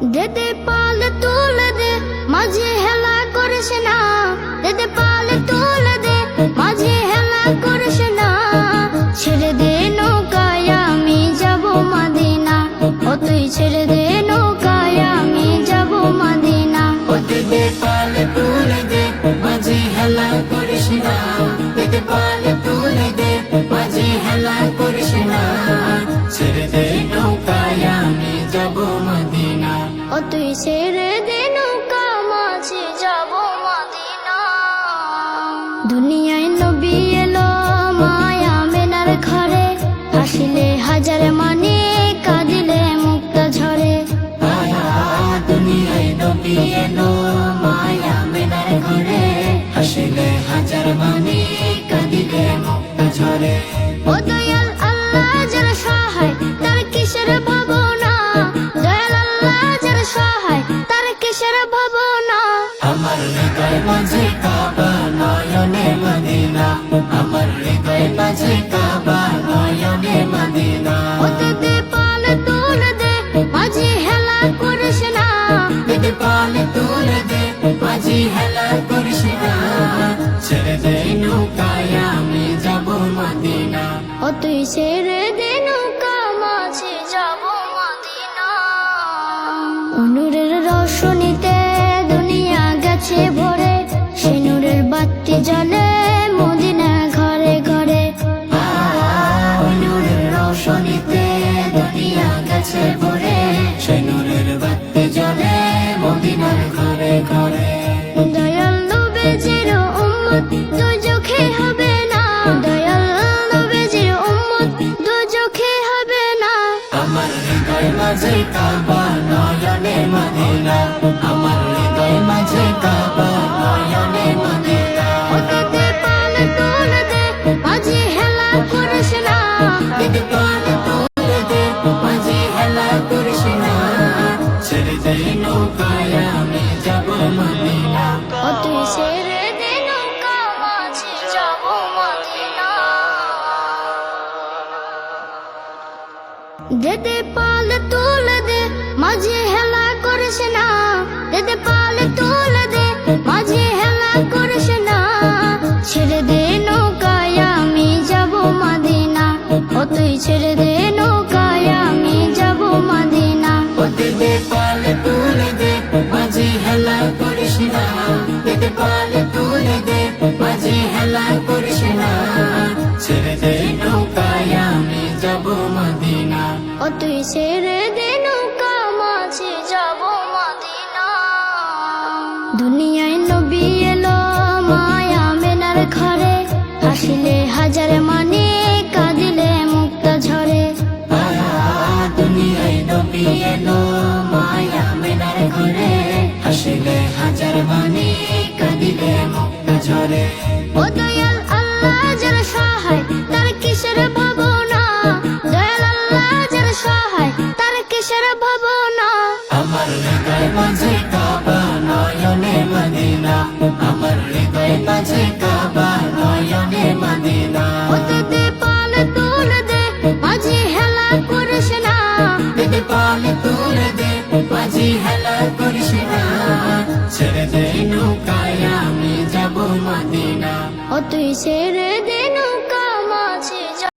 দেদে পালে তুলে দে মাঝে হেলা করিস না, দেদে পালে তুলে দে মাঝে হেলা করিস না। ছেড়ে দে নৌকায় আমি যাব মদিনা, ও তুই ছেড়ে দে নৌকায় আমি যাব মদিনা। ও দেদে পালে তুলে দে মাঝে হেলা করিস না, দেদে পালে তুলে দে মাঝে হেলা করিস না। ছেড়ে দে নৌকায় আমি যাব মদিনা, ও তুই ছেড়ে দে নৌকা মাঝে যাব মদিনা। দুনিয়ায় নবী এলো মায়া মেনার ঘরে, হাসিলে হাজার মানে কাঁদিলে মুক্তা ঝরে। দুনিয়ায় নবী এলো মায়া মেনার ঘরে, হাসিলে হাজার মানে কাঁদিলে মুক্তা ঝরে। ও দয়াল আল্লাহ যার সহায় তার কিসের ভাবনা, দয়াল আল্লাহ যার সহায় তার কিসের ভাবনা। আমার হৃদয় মাঝে কাবা নয়নে মদিনা, আমার হৃদয় মাঝে কাবা নয়নে মদিনা। ও দেদে পালে তুলে দে মাঝে হেলা করিস না, দেদে পালে তুলে দে মাঝি হেলা করিস না। ছেড়ে দে নৌকায় আমি যাব মদিনা, ও তুই ছেড়ে দে নৌকা মাঝে যাব মদিনা। নূরের রোশনীতে দুনিয়া গেছে ভরে, সে নূরের বাতি জ্বলে মদিনা ঘরে ঘরে। নূরের রোশনীতে দুনিয়া গেছে ভরে, সে নূরের বাতি জ্বলে মদিনার ঘরে ঘরে। দয়াল নবীজির উম্মত দুজখে হবে না, দয়াল নবীজির উম্মত দুজখে হবে না। আমার হৃদয় মাঝে কাবা নয়নে মদিনা, আমার হৃদয় মাঝে কাবা নয়নে মদিনা। ও দেদে পালে তুলে দে মাঝে হেলা করিস না, দেদে পালে তুলে দে মাঝি হেলা করিস না। ছেড়ে দে নৌকায় আমি যাব মদিনা, ও তুই ছেড়ে দে নৌকা মাঝে যাব মদিনা। দেদে পালে তুলে দে মাঝে হেলা করিস না, দেদে পালে তুলে দে মাঝে হেলা করিস না। ছেড়ে দে নৌকায় আমি যাব মদিনা, ও তুই ছেড়ে দে নৌকায় আমি যাব মদিনা। ও দেদে পালে তুলে দে মাঝি হেলা করিস না, দেদে পালে তুলে দে মাঝি হেলা করিস না। ছেড়ে দে নৌকায় আমি যাব মদিনা, ও তুই ছেড়ে দে নৌকা মাঝে যাব মদিনা। দুনিয়ায় নবী এলো মায়া মেনার ঘরে, হাসিলে হাজার মানে কাঁদিলে মুক্তা ঝরে। দুনিয়ায় নবী এলো মায়া মেনার ঘরে, হাসিলে হাজার মানে কাঁদিলে মুক্তা ঝরে। ও দয়াল আল্লাহ যার সহায় তার কিসের ভাবনা, দয়াল আল্লাহ যার সহায় তার কিসের ভাবনা। আমার হৃদয় মাঝে কাবা নয়নে মদিনা, আমার হৃদয় মাঝে কাবা নয়নে মদিনা। ও দেদে পালে তুলে দে মাঝে হেলা করিস না, দেদে পালে তুলে দে মাঝি হেলা করিস না। ছেড়ে দে নৌকায় আমি যাব মদিনা, ও তুই ছেড়ে দে